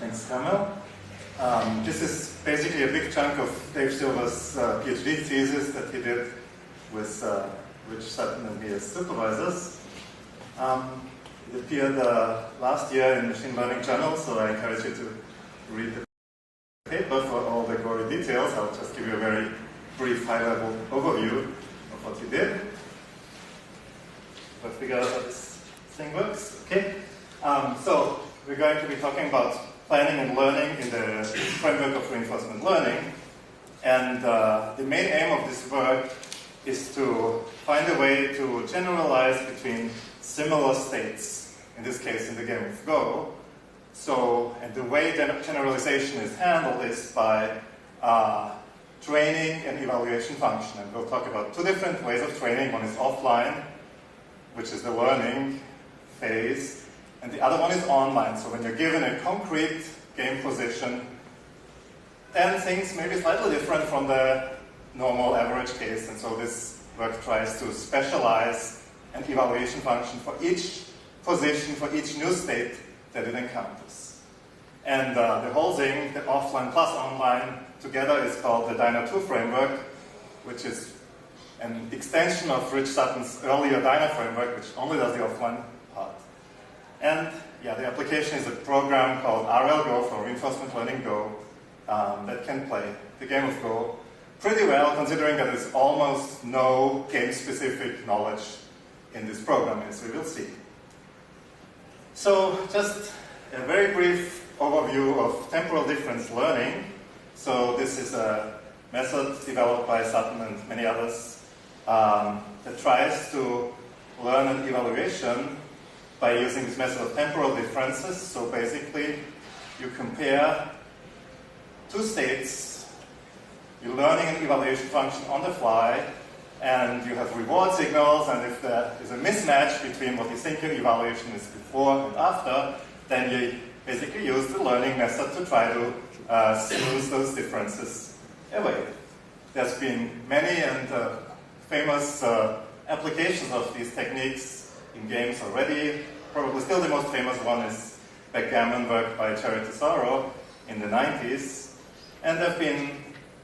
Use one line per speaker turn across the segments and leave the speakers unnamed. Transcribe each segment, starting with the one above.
Thanks, Kamil. This is basically a big chunk of Dave Silver's PhD thesis that he did with Rich Sutton and me as supervisors. It appeared last year in Machine Learning Journal, so I encourage you to read the paper for all the gory details. I'll just give you a very brief high-level overview of what he did. Let's figure out how this thing works. Okay. So we're going to be talking about planning and learning in the framework of reinforcement learning. And the main aim of this work is to find a way to generalize between similar states, in this case in the game of Go. So, and the way that generalization is handled is by training an evaluation function. And we'll talk about two different ways of training. One is offline, which is the learning phase, and the other one is online. So when you're given a concrete game position, then things may be slightly different from the normal average case. And so this work tries to specialize an evaluation function for each position, for each new state that it encounters. And the whole thing, the offline plus online together, is called the Dyna2 framework, which is an extension of Rich Sutton's earlier Dyna framework, which only does the offline part. And yeah, the application is a program called RLGo, for Reinforcement Learning Go, that can play the game of Go pretty well, considering that there's almost no game-specific knowledge in this program, as we will see. So just a very brief overview of temporal difference learning. So this is a method developed by Sutton and many others that tries to learn an evaluation by using this method of temporal differences. So basically, you compare two states, you're learning an evaluation function on the fly, and you have reward signals, and if there is a mismatch between what you think your evaluation is before and after, then you basically use the learning method to try to smooth those differences away. There's been many and famous applications of these techniques in games already. Probably still the most famous one is backgammon work by Jerry Tesoro in the 90s. And there have been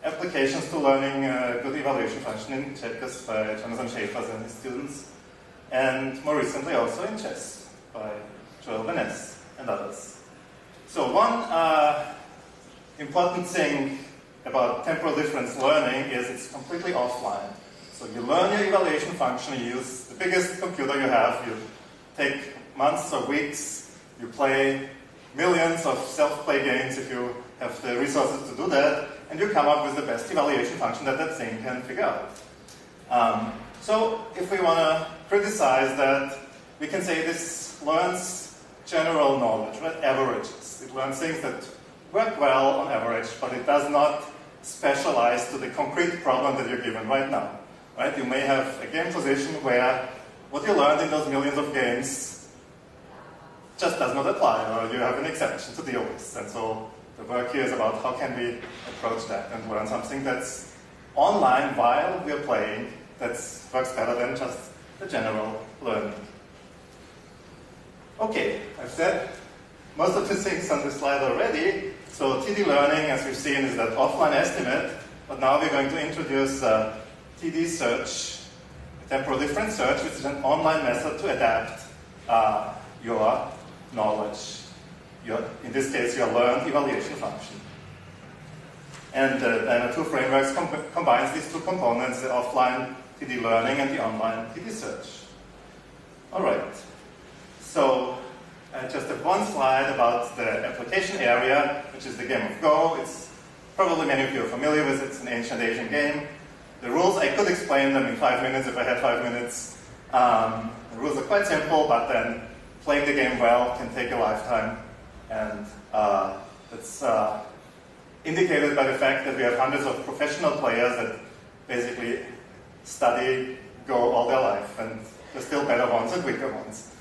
applications to learning a good evaluation function in checkers by Jonathan Schaeffer and his students. And more recently also in chess by Joel Van Ness and others. So one important thing about temporal difference learning is it's completely offline. So you learn your evaluation function, you use the biggest computer you have, you take months or weeks, you play millions of self-play games if you have the resources to do that, and you come up with the best evaluation function that that thing can figure out. So if we want to criticize that, we can say this learns general knowledge, right? Averages. It learns things that work well on average, but it does not specialize to the concrete problem that you're given right now. Right? You may have a game position where what you learned in those millions of games just does not apply, or you have an exception to deal with. And so the work here is about how can we approach that and learn something that's online while we're playing that works better than just the general learning. Okay, I've said most of the things on this slide already. So TD learning, as we've seen, is that offline estimate, but now we're going to introduce TD search, temporal difference search, which is an online method to adapt your knowledge. In this case, your learned evaluation function. And the Dyna2 frameworks combines these two components, the offline TD learning and the online TD search. All right. So I just have one slide about the application area, which is the game of Go. It's probably many of you are familiar with it. It's an ancient Asian game. The rules, I could explain them in 5 minutes if I had 5 minutes. The rules are quite simple, but then playing the game well can take a lifetime. And that's indicated by the fact that we have hundreds of professional players that basically study Go all their life, and there's still better ones and weaker ones.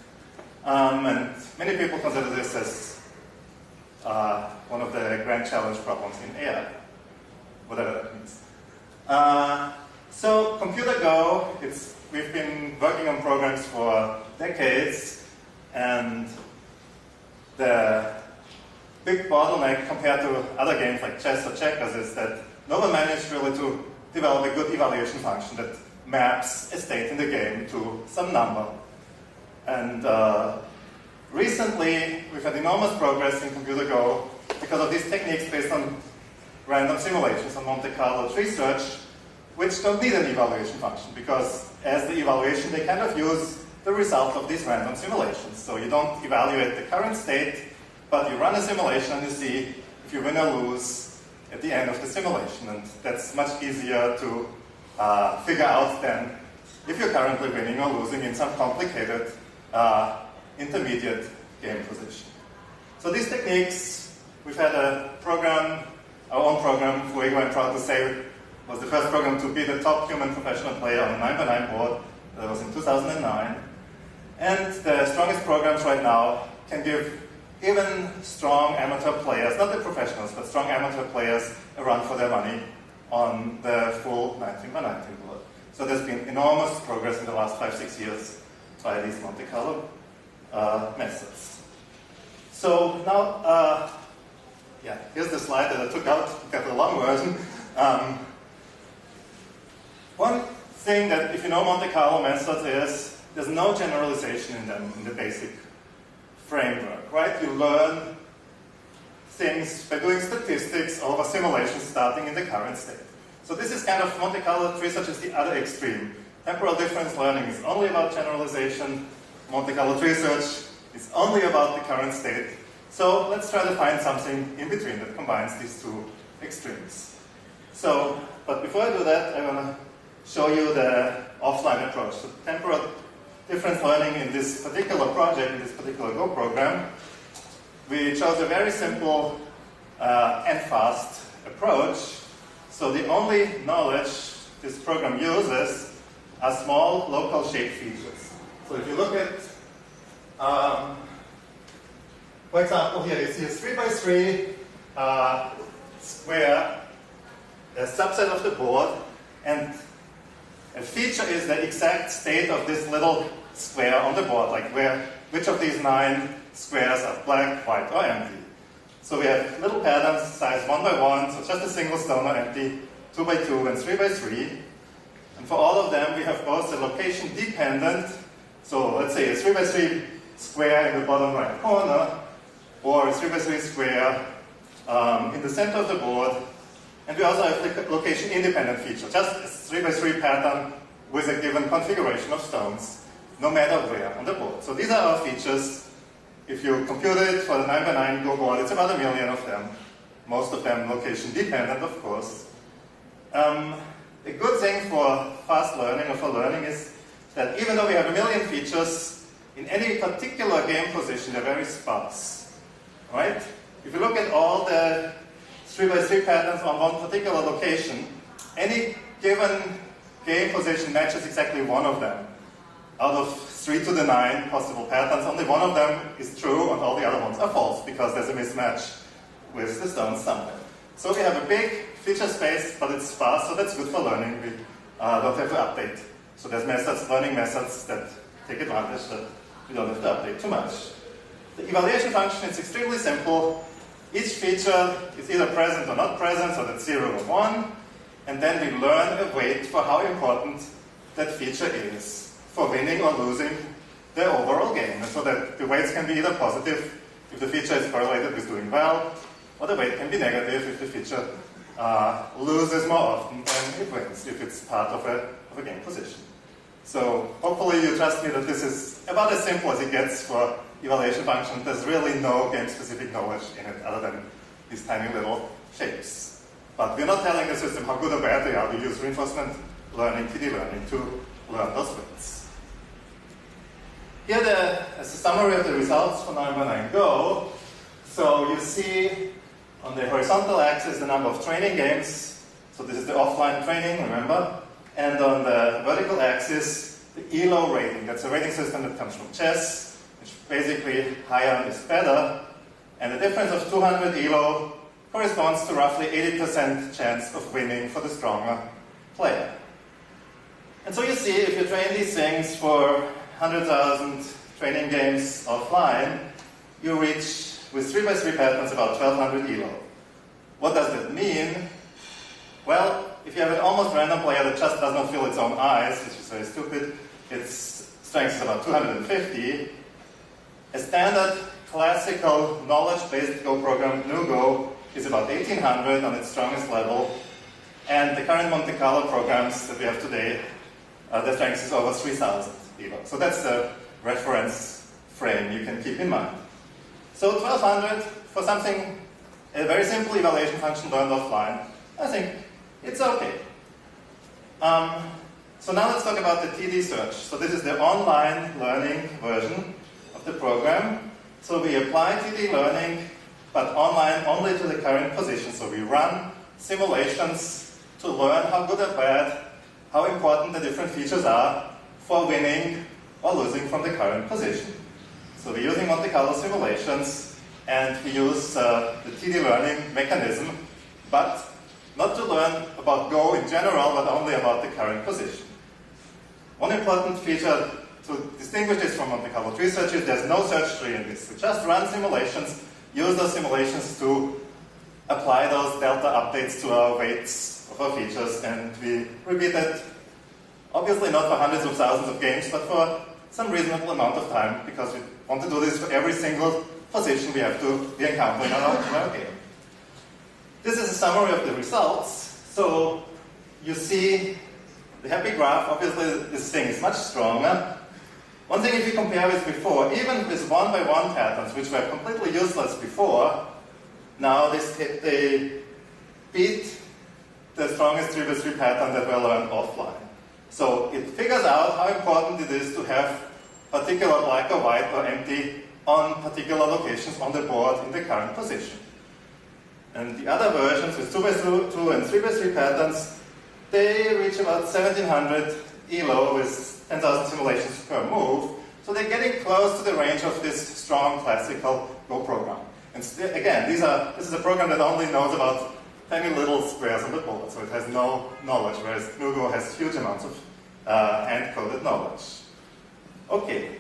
And many people consider this as one of the grand challenge problems in AI, whatever that means. So computer Go, we've been working on programs for decades, and the big big bottleneck compared to other games like chess or checkers is that no one managed really to develop a good evaluation function that maps a state in the game to some number. And recently, we've had enormous progress in computer Go because of these techniques based on random simulations on Monte Carlo tree search, which don't need an evaluation function, because as the evaluation, they kind of use the result of these random simulations. So you don't evaluate the current state, but you run a simulation and you see if you win or lose at the end of the simulation. And that's much easier to figure out than if you're currently winning or losing in some complicated intermediate game position. So these techniques, we've had a program, our own program, Fuego, I'm proud to say, was the first program to be the top human professional player on a 9x9 board. That was in 2009. And the strongest programs right now can give even strong amateur players, not the professionals, but strong amateur players, a run for their money on the full 19x19 board. So there's been enormous progress in the last 5-6 years by these Monte Carlo methods. So now, yeah, here's the slide that I took out, got the long version. One thing that, if you know Monte Carlo methods, is there's no generalization in them in the basic framework, right? You learn things by doing statistics over simulations starting in the current state. So this is kind of Monte Carlo tree search is the other extreme. Temporal-difference learning is only about generalization. Monte Carlo tree search is only about the current state. So let's try to find something in between that combines these two extremes. So, but before I do that, I want to show you the offline approach. So temporal-difference learning in this particular project, in this particular Go program, we chose a very simple and fast approach. So the only knowledge this program uses are small local shape features. So if you look at, for example, here you see a 3x3 square, a subset of the board, and a feature is the exact state of this little square on the board, like which of these 9 squares are black, white, or empty. So we have little patterns, size 1x1, so just a single stone or empty, 2x2, and 3x3. And for all of them, we have both a location dependent, so let's say a 3x3 square in the bottom right corner, or a 3x3 square in the center of the board. And we also have the location independent feature, just a 3x3 pattern with a given configuration of stones, no matter where on the board. So these are our features. If you compute it for the 9x9 Go board, it's about 1 million of them. Most of them location dependent, of course. A good thing for fast learning or for learning is that even though we have 1 million features, in any particular game position, they're very sparse, right? If you look at all the 3x3 patterns on one particular location, any given game position matches exactly one of them. Out of 3 to the 9 possible patterns, only one of them is true and all the other ones are false because there's a mismatch with the stones somewhere. So we have a big feature space, but it's sparse, so that's good for learning. We don't have to update. So there's methods, learning methods that take advantage that we don't have to update too much. The evaluation function is extremely simple. Each feature is either present or not present, so that's 0 or 1. And then we learn a weight for how important that feature is for winning or losing the overall game. And so that the weights can be either positive if the feature is correlated with doing well, or the weight can be negative if the feature loses more often than it wins, if it's part of a game position. So hopefully you trust me that this is about as simple as it gets for evaluation function. There's really no game-specific knowledge in it other than these tiny little shapes. But we're not telling the system how good or bad they are. We use reinforcement learning, TD learning, to learn those weights. Here is a summary of the results for 9x9 Go. So you see on the horizontal axis the number of training games. So this is the offline training, remember? And on the vertical axis, the ELO rating. That's a rating system that comes from chess, which basically higher is better. And the difference of 200 ELO corresponds to roughly 80% chance of winning for the stronger player. And so you see, if you train these things for 100,000 training games offline, you reach with 3x3 patterns about 1200 elo. What does that mean? Well, if you have an almost random player that just does not fill its own eyes, which is very stupid, its strength is about 250. A standard classical knowledge-based Go program, GNU-Go, is about 1800 on its strongest level. And the current Monte Carlo programs that we have today, their strength is over 3000 elo. So that's the reference frame you can keep in mind. So 1200 for something, a very simple evaluation function learned offline, I think it's okay. So now let's talk about the TD search. So this is the online learning version of the program. So we apply TD learning, but online only to the current position. So we run simulations to learn how good or bad, how important the different features are for winning or losing from the current position. So we're using Monte Carlo simulations, and we use the TD learning mechanism, but not to learn about Go in general, but only about the current position. One important feature to distinguish this from Monte Carlo tree search is there's no search tree in this. We just run simulations, use those simulations to apply those delta updates to our weights of our features, and we repeat that, obviously not for hundreds of thousands of games, but for some reasonable amount of time, because we want to do this for every single position we have to be encountering in our game. This is a summary of the results. So you see the happy graph. Obviously this thing is much stronger. One thing, if you compare with before, even with 1x1 patterns, which were completely useless before, now they beat the strongest 3x3 pattern that were learned offline. So it figures out how important it is to have particular black or white or empty on particular locations on the board in the current position. And the other versions with 2x2 and 3x3 patterns, they reach about 1700 elo with 10,000 simulations per move. So they're getting close to the range of this strong classical Go program. And again, this is a program that only knows about tiny little squares on the board, so it has no knowledge, whereas GNU-Go has huge amounts of hand-coded knowledge. Okay.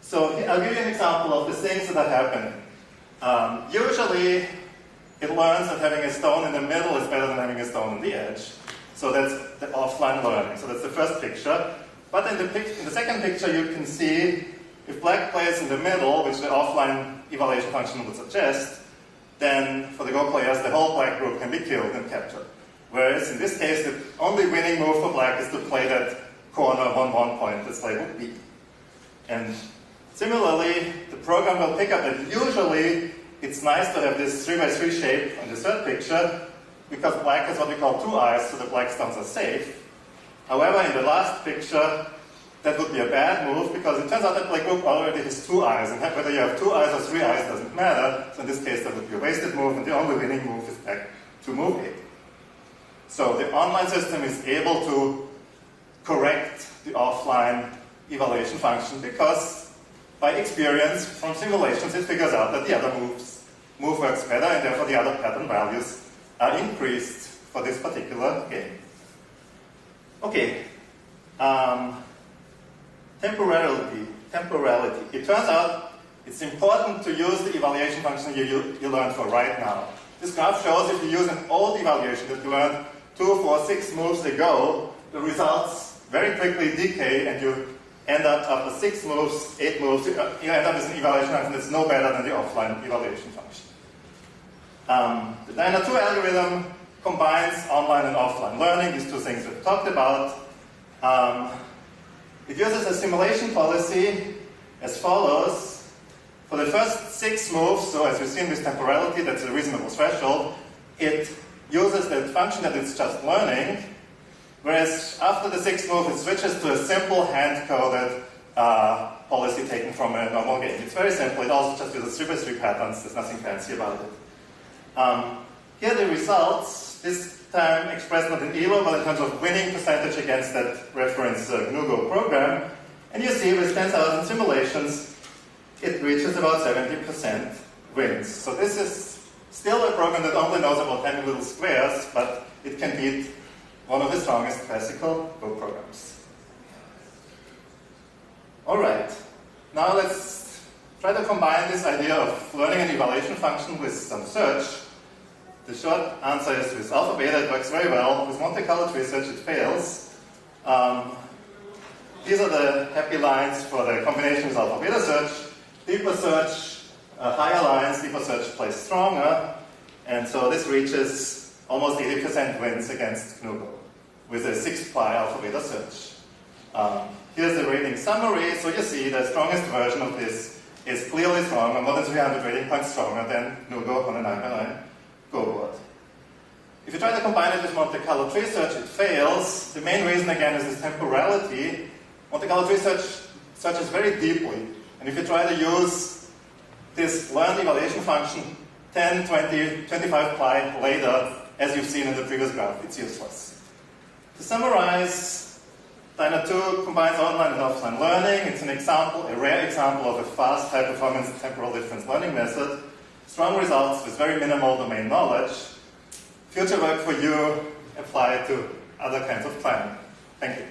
So I'll give you an example of the things that are happening. Usually, it learns that having a stone in the middle is better than having a stone on the edge. So that's the offline learning. So that's the first picture. But in the second picture, you can see if black plays in the middle, which the offline evaluation function would suggest, then for the Go players, the whole black group can be killed and captured. Whereas in this case, the only winning move for black is to play that corner 1-1 point that's labeled B. And similarly, the program will pick up that usually it's nice to have this 3x3 shape on the third picture, because black has what we call two eyes, so the black stones are safe. However, in the last picture, that would be a bad move, because it turns out that black group already has two eyes, and whether you have 2 eyes or 3 eyes doesn't matter. So in this case, that would be a wasted move, and the only winning move is back to move A. So the online system is able to correct the offline evaluation function, because by experience from simulations, it figures out that the other move works better, and therefore the other pattern values are increased for this particular game. Okay. Temporality. It turns out it's important to use the evaluation function you learned for right now. This graph shows if you use an old evaluation that you learned 2, 4, 6 moves ago, the results very quickly decay, and you end up after 6 moves, 8 moves, you end up with an evaluation function that's no better than the offline evaluation function. The Dyna 2 algorithm combines online and offline learning, these two things we've talked about. It uses a simulation policy as follows. For the first 6 moves, so as you've seen with temporality, that's a reasonable threshold, it uses the function that it's just learning, whereas after the 6th move, it switches to a simple hand-coded policy taken from a normal game. It's very simple. It also just uses 3x3 patterns. There's nothing fancy about it. Here are the results, this time expressed not in elo, but in terms of winning percentage against that reference GNU-Go program. And you see with 10,000 simulations, it reaches about 70% wins. So this is still a program that only knows about 10 little squares, but it can beat one of the strongest classical Go programs. All right. Now let's try to combine this idea of learning an evaluation function with some search. The short answer is with alpha beta it works very well. With Monte Carlo tree search it fails. These are the happy lines for the combination with alpha beta search. Deeper search, higher lines, deeper search plays stronger. And so this reaches almost 80% wins against Google with a 6-ply alpha beta search. Here's the rating summary. So you see the strongest version of this is clearly stronger, more than 300 rating points stronger than Nugo on a 9x9 Go board. If you try to combine it with Monte Carlo tree search, it fails. The main reason again is this temporality. Monte Carlo tree search searches very deeply. And if you try to use this learned evaluation function 10, 20, 25 ply later, as you've seen in the previous graph, it's useless. To summarize, Dyna 2 combines online and offline learning. It's an example, a rare example of a fast, high-performance temporal difference learning method. Strong results with very minimal domain knowledge. Future work for you, apply to other kinds of planning. Thank you.